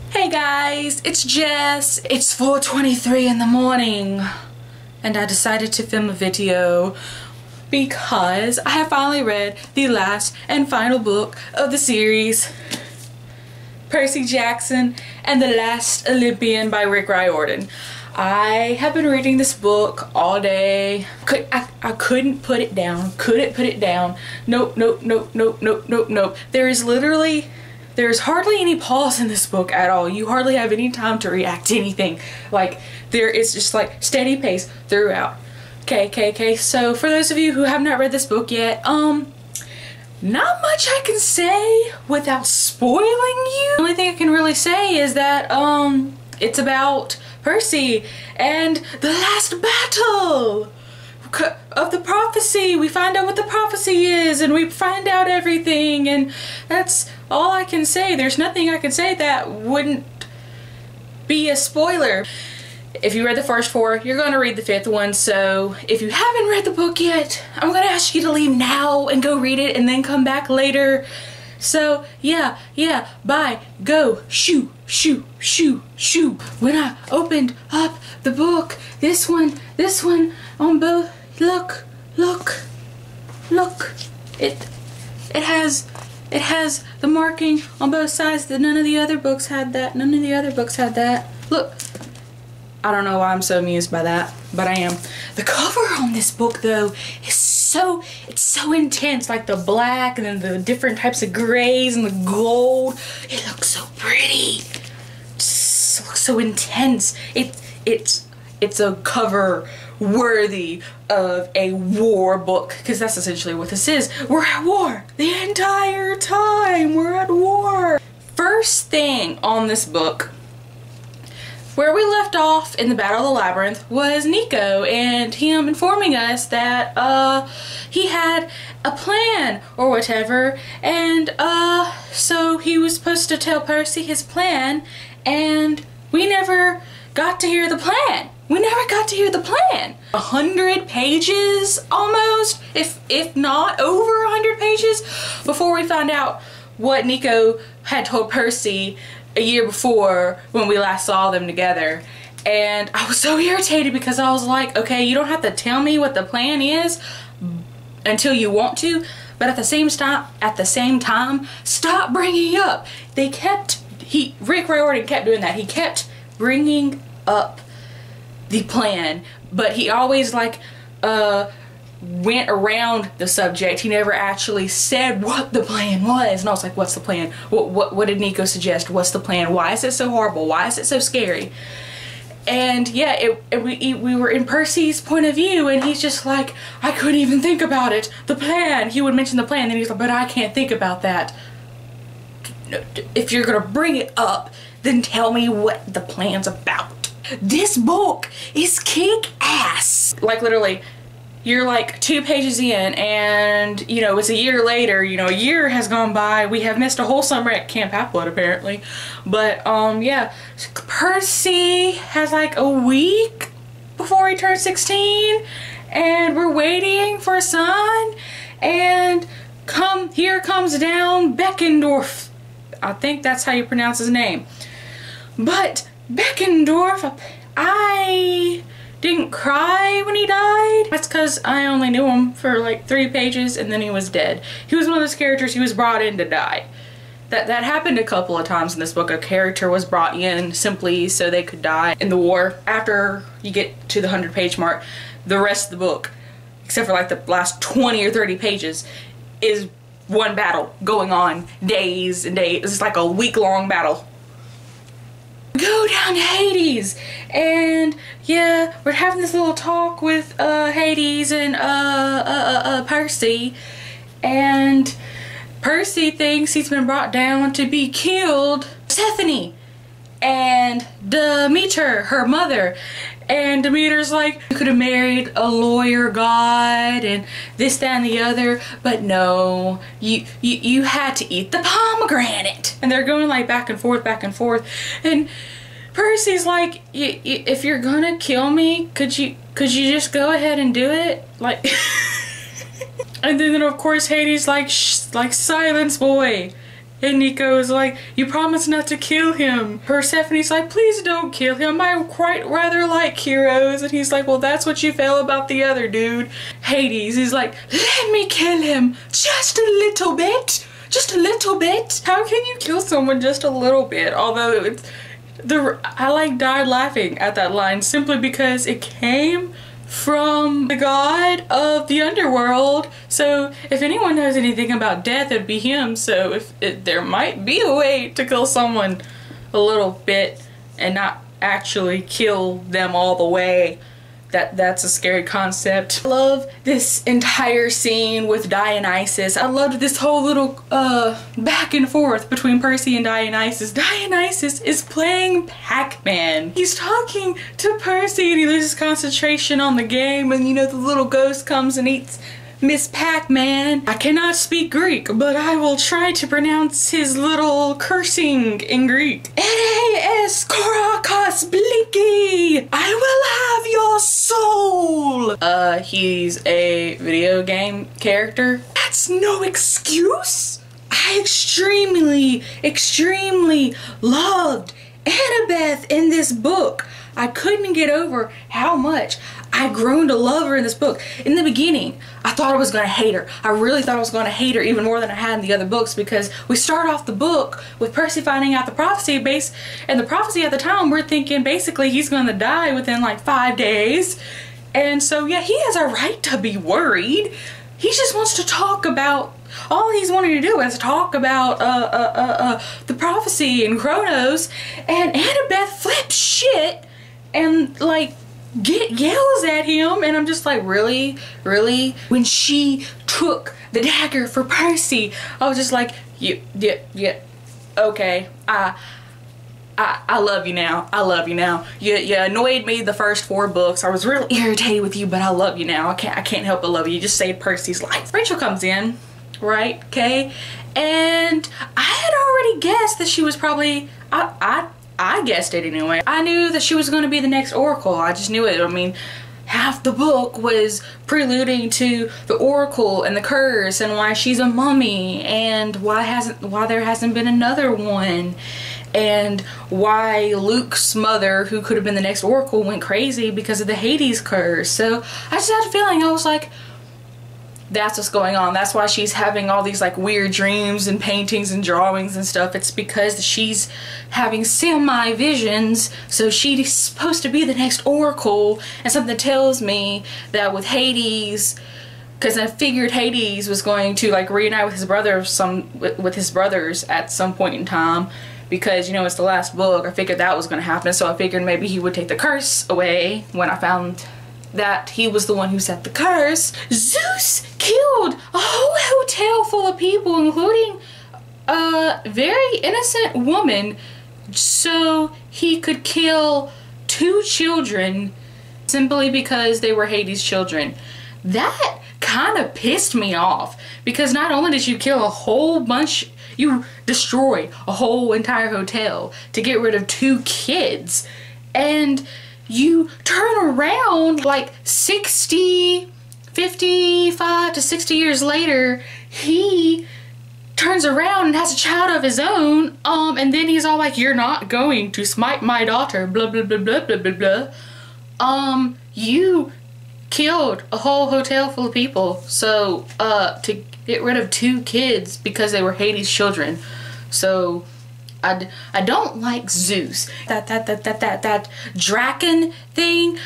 Hey guys, it's Jess. It's 4:23 in the morning and I decided to film a video because I have finally read the last and final book of the series, Percy Jackson and the Last Olympian by Rick Riordan. I have been reading this book all day. I couldn't put it down. Couldn't put it down. Nope. There's hardly any pause in this book at all. You hardly have any time to react to anything. Like, it's just like steady pace throughout. Okay. So for those of you who have not read this book yet, not much I can say without spoiling you. The only thing I can really say is that it's about Percy and the last battle of the prophecy. We find out what the prophecy is and we find out everything, and that's all I can say. There's nothing I can say that wouldn't be a spoiler. If you read the first four, you're going to read the fifth one, so if you haven't read the book yet, I'm going to ask you to leave now and go read it and then come back later. So yeah, bye, go, shoo. When I opened up the book, this one on both, look, it has the marking on both sides that none of the other books had that. Look, I don't know why I'm so amused by that, but I am. The cover on this book though is it's so intense, like the black and then the different types of grays and the gold. It looks so pretty. It looks so intense. It's a cover worthy of a war book, because that's essentially what this is. We're at war the entire time. We're at war. First thing on this book, where we left off in the Battle of the Labyrinth, was Nico and him informing us that he had a plan or whatever, and so he was supposed to tell Percy his plan, and we never got to hear the plan. 100 pages almost, if not over 100 pages, before we found out what Nico had told Percy a year before when we last saw them together. And I was so irritated because I was like, okay, you don't have to tell me what the plan is until you want to, but at the same time, stop bringing up. Rick Riordan kept doing that. He kept bringing up the plan, but he always like went around the subject. He never actually said what the plan was, and I was like, what's the plan? What did Nico suggest? What's the plan? Why is it so horrible? Why is it so scary? And yeah, we were in Percy's point of view, and he's just like, I couldn't even think about it. The plan. He would mention the plan, and then he's like, but I can't think about that. If you're gonna bring it up, then tell me what the plan's about. This book is kick-ass. Like, literally, you're like 2 pages in, and you know, it's a year later. You know, a year has gone by. We have missed a whole summer at Camp Half-Blood apparently, but yeah, Percy has like a week before he turns 16, and we're waiting for a son, and here comes down Beckendorf. I think that's how you pronounce his name. But Beckendorf, I didn't cry when he died. That's because I only knew him for like 3 pages and then he was dead. He was one of those characters he was brought in to die. That happened a couple of times in this book. A character was brought in simply so they could die in the war. After you get to the 100-page mark, the rest of the book, except for like the last 20 or 30 pages, is one battle going on days and days. It's like a week-long battle. Go down to Hades, and yeah, we're having this little talk with Hades and Percy, and Percy thinks he's been brought down to be killed. Persephone and Demeter, her mother, and Demeter's like, you could have married a lawyer god and this, that, and the other, but no, you had to eat the pomegranate. And they're going like back and forth, and Percy's like, if you're gonna kill me, could you just go ahead and do it? Like, and then of course Hades like, shh, like, silence, boy. And Nico's like, you promised not to kill him. Persephone's like, please don't kill him. I quite rather like heroes. And he's like, well, that's what you felt about the other dude. Hades, he's like, let me kill him just a little bit. Just a little bit. How can you kill someone just a little bit? Although I like died laughing at that line simply because it came from the god of the underworld. So if anyone knows anything about death, it'd be him. So there might be a way to kill someone a little bit and not actually kill them all the way. That's a scary concept. I love this entire scene with Dionysus. I loved this whole little back and forth between Percy and Dionysus. Dionysus is playing Pac-Man. He's talking to Percy and he loses concentration on the game, and you know, the little ghost comes and eats Miss Pac-Man. I cannot speak Greek, but I will try to pronounce his little cursing in Greek. N-A-S Korakos Blinky! I will have your soul! He's a video game character. That's no excuse! I extremely loved Annabeth in this book. I couldn't get over how much I grown to love her in this book. In the beginning, I thought I was going to hate her. I really thought I was going to hate her even more than I had in the other books, because we start off the book with Percy finding out the prophecy base, and the prophecy at the time, we're thinking basically he's going to die within like 5 days. And so yeah, he has a right to be worried. He just wants to talk about, all he's wanting to do is talk about the prophecy and Kronos, and Annabeth flips shit and like yells at him, and I'm just like, really? When she took the dagger for Percy, I was just like, yeah, okay, I love you now. I love you now. You annoyed me the first 4 books. I was really irritated with you, but I love you now. I can't help but love you. You just saved Percy's life. Rachel comes in, right? Okay, and I had already guessed that she was probably, I guessed it anyway. I knew that she was going to be the next Oracle. I just knew it. I mean, half the book was preluding to the Oracle and the curse and why she's a mummy, and why there hasn't been another one, and why Luke's mother, who could have been the next Oracle, went crazy because of the Hades curse. So I just had a feeling, I was like, that's what's going on. That's why she's having all these like weird dreams and paintings and drawings and stuff. It's because she's having semi-visions, so she's supposed to be the next Oracle. And something tells me that with Hades, because I figured Hades was going to like reunite with his brother, with his brothers at some point in time, because you know it's the last book. I figured that was going to happen, so I figured maybe he would take the curse away. When I found that he was the one who set the curse, Zeus killed a whole hotel full of people, including a very innocent woman, so he could kill 2 children simply because they were Hades' children. That kind of pissed me off, because not only did you kill a whole bunch, you destroy a whole entire hotel to get rid of 2 kids, and you turn around like 55 to 60 years later, he turns around and has a child of his own, and then he's all like, you're not going to smite my daughter, blah blah blah blah blah blah blah. You killed a whole hotel full of people, so to get rid of 2 kids because they were Hades' children. So I don't like Zeus. That Draken thing.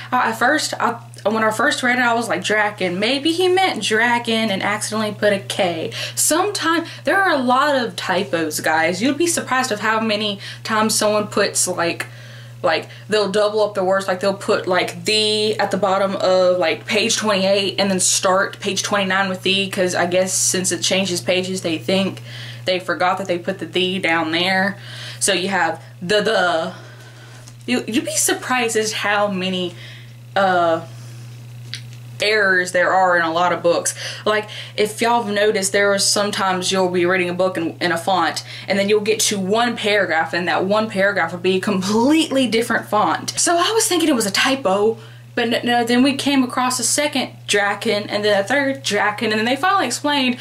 When I first read it, I was like, Draken. Maybe he meant Draken and accidentally put a K. Sometimes there are a lot of typos, guys. You'd be surprised of how many times someone puts like they'll double up the words. Like they'll put like the at the bottom of like page 28 and then start page 29 with the, because I guess since it changes pages, they think they forgot that they put the down there. So you have the. You'd be surprised as how many errors there are in a lot of books. Like if y'all have noticed, there are sometimes you'll be reading a book in a font, and then you'll get to one paragraph, and that one paragraph will be a completely different font. So I was thinking it was a typo, but no, then we came across a second Draken, and then a third Draken, and then they finally explained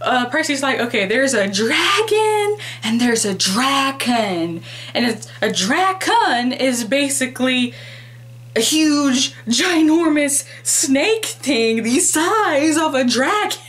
Percy's like, okay, there's a dragon and there's a draken. And a draken is basically a huge, ginormous snake thing the size of a dragon.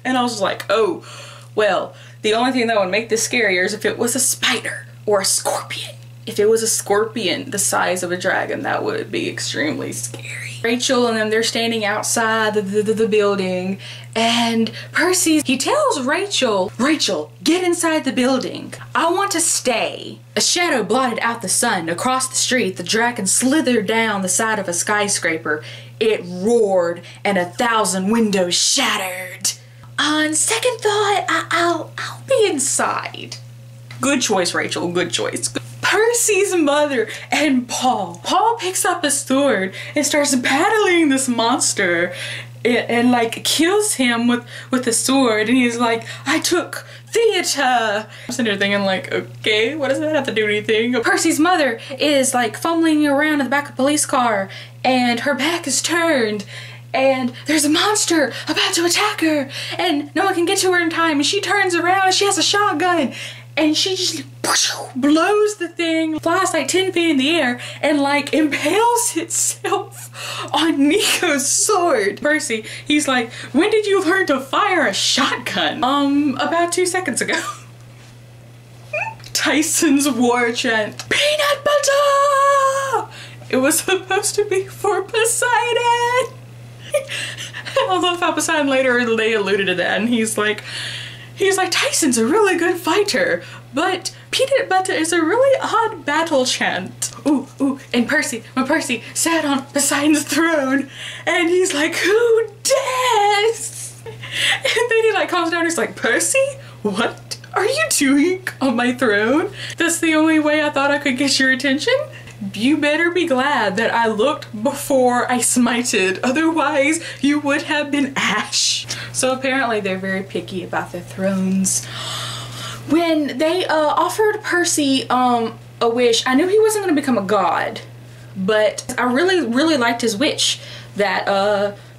And I was like, oh, well, the only thing that would make this scarier is if it was a spider or a scorpion. If it was a scorpion the size of a dragon, that would be extremely scary. Rachel and them, they're standing outside the building, and Percy, he tells Rachel, Rachel, get inside the building. I want to stay. A shadow blotted out the sun. Across the street, the dragon slithered down the side of a skyscraper. It roared, and 1,000 windows shattered. On second thought, I'll be inside. Good choice, Rachel, good choice. Percy's mother and Paul. Paul picks up a sword and starts battling this monster and like kills him with a sword, and he's like, I took theater. I'm sitting there thinking like, okay, what does that have to do with anything? Percy's mother is like fumbling around in the back of a police car, and her back is turned, and there's a monster about to attack her, and no one can get to her in time, and she turns around and she has a shotgun, and she just blows the thing, flies like 10 feet in the air, and like impales itself on Nico's sword. Percy, he's like, when did you learn to fire a shotgun? About 2 seconds ago. Tyson's war chant. Peanut butter! It was supposed to be for Poseidon! I love how Poseidon later they alluded to that, and he's like, Tyson's a really good fighter, but peanut butter is a really odd battle chant. Ooh, ooh, and when Percy sat on Poseidon's throne, and he's like, who dares? And then he like calms down, he's like, Percy, what are you doing on my throne? That's the only way I thought I could get your attention? You better be glad that I looked before I smited, otherwise you would have been ash. So apparently they're very picky about their thrones. When they offered Percy a wish, I knew he wasn't going to become a god, but I really liked his wish that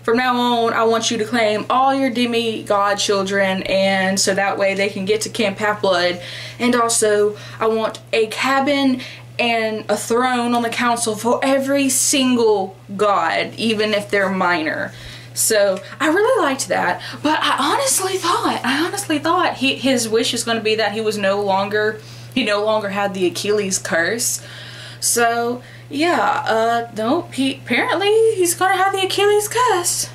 from now on I want you to claim all your demigod children, and so that way they can get to Camp Half-Blood, and also I want a cabin and a throne on the council for every single god, even if they're minor. So I really liked that, but I honestly thought his wish is going to be that he no longer had the Achilles curse. So yeah, nope. Apparently he's going to have the Achilles curse.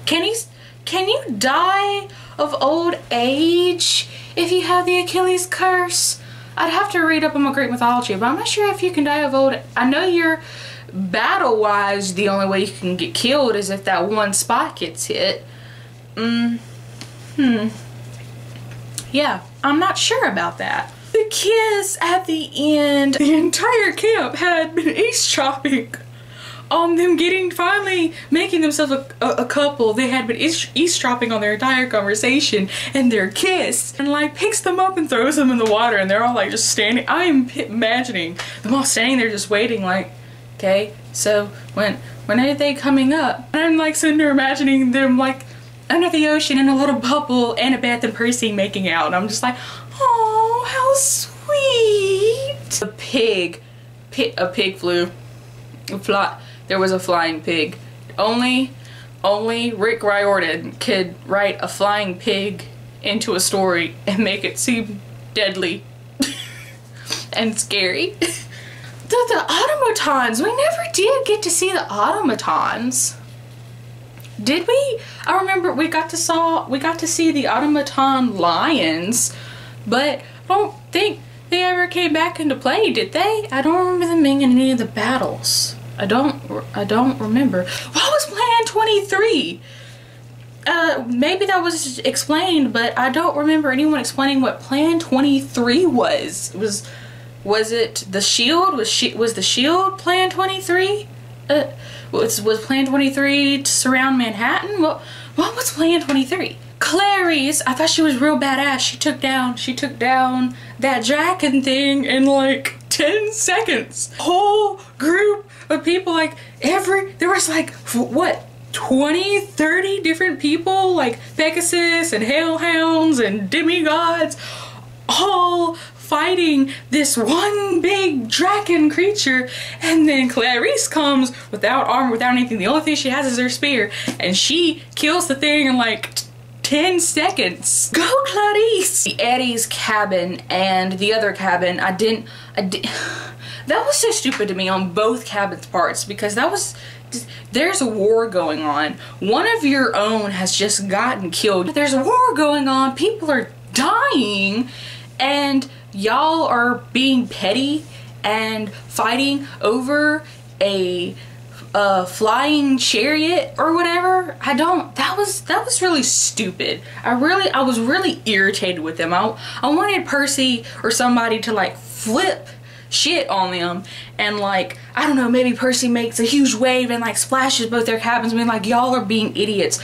Can you die of old age if you have the Achilles curse? I'd have to read up on my Greek mythology, but I'm not sure if you can die of old. I know you're battle-wise, the only way you can get killed is if that one spot gets hit. Yeah, I'm not sure about that. The kiss at the end, the entire camp had been eavesdropping on them finally making themselves a couple. They had been eavesdropping on their entire conversation and their kiss, and like picks them up and throws them in the water, and they're all like just standing. I am imagining them all standing there just waiting like, okay, so when are they coming up? And I'm like sitting there imagining them like under the ocean in a little bubble, Annabeth and Percy making out, and I'm just like, oh, how sweet. A pig flew. There was a flying pig. Only Rick Riordan could write a flying pig into a story and make it seem deadly and scary. The automatons, we never did get to see the automatons. Did we? I remember we got to see the automaton lions, but I don't think they ever came back into play, did they? I don't remember them being in any of the battles. I don't remember. What was Plan 23? Maybe that was explained, but I don't remember anyone explaining what Plan 23 was. Was it the shield? Was the shield Plan 23? Was Plan 23 to surround Manhattan? What was Plan 23? Clarice, I thought she was real badass. She took down that dragon thing in like 10 seconds. Whole group of people, like there was like, what, 20, 30 different people, like Pegasus and Hellhounds and demigods, all fighting this one big dragon creature. And then Clarice comes without armor, without anything. The only thing she has is her spear, and she kills the thing in like 10 seconds. Go Clarice! The Eddie's cabin and the other cabin, I didn't that was so stupid to me on both cabins parts, because that was, there's a war going on. One of your own has just gotten killed. There's a war going on, people are dying, and y'all are being petty and fighting over a flying chariot or whatever. That was really stupid. I was really irritated with them. I wanted Percy or somebody to like flip shit on them, and like, I don't know, maybe Percy makes a huge wave and like splashes both their cabins, being like, y'all are being idiots.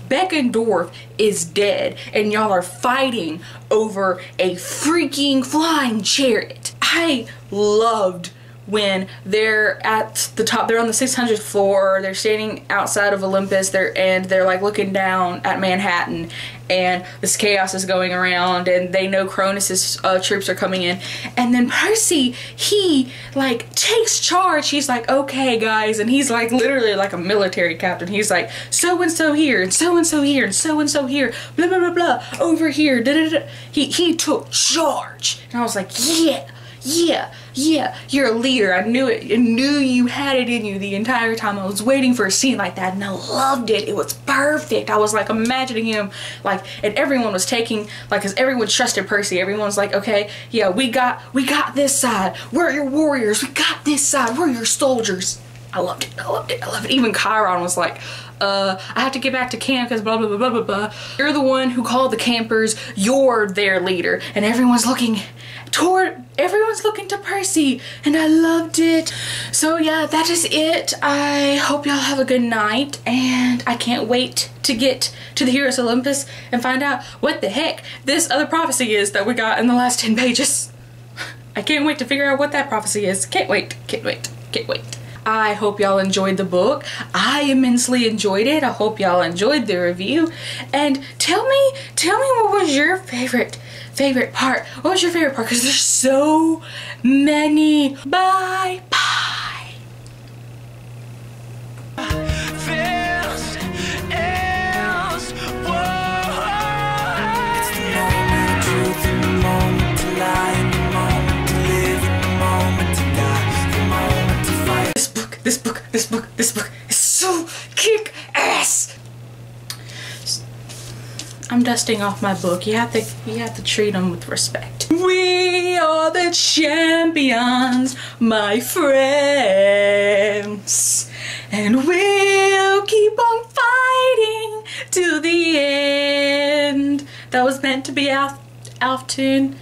Beckendorf is dead and y'all are fighting over a freaking flying chariot. I loved when they're at the top, they're on the 600th floor, they're standing outside of Olympus, they're like looking down at Manhattan, and this chaos is going around, and they know Cronus's troops are coming in, and then Percy, he like takes charge. He's like, okay guys, and he's like literally like a military captain. He's like, so and so here, and so and so here, and so and so here, blah blah blah blah, over here, da da da. He took charge, and I was like, yeah, you're a leader. I knew it. I knew you had it in you the entire time. I was waiting for a scene like that, and I loved it. It was perfect. I was like imagining him, like, and everyone was taking, like, cause everyone trusted Percy. Everyone's like, okay, yeah, we got this side. We're your warriors. We got this side. We're your soldiers. I loved it. I loved it. I loved it. Even Chiron was like, I have to get back to camp because blah, blah, blah, blah, blah, blah. You're the one who called the campers. You're their leader. And everyone's looking to Percy, and I loved it. So yeah, that is it. I hope y'all have a good night, and I can't wait to get to the Heroes Olympus and find out what the heck this other prophecy is that we got in the last 10 pages. I can't wait to figure out what that prophecy is. Can't wait. I hope y'all enjoyed the book. I immensely enjoyed it. I hope y'all enjoyed the review. And tell me what was your favorite part? What was your favorite part? Because there's so many. Bye. This book is so kick-ass. I'm dusting off my book. You have to treat them with respect. We are the champions, my friends, and we'll keep on fighting to the end. That was meant to be Alf tune.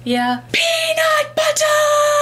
Yeah. Peanut butter!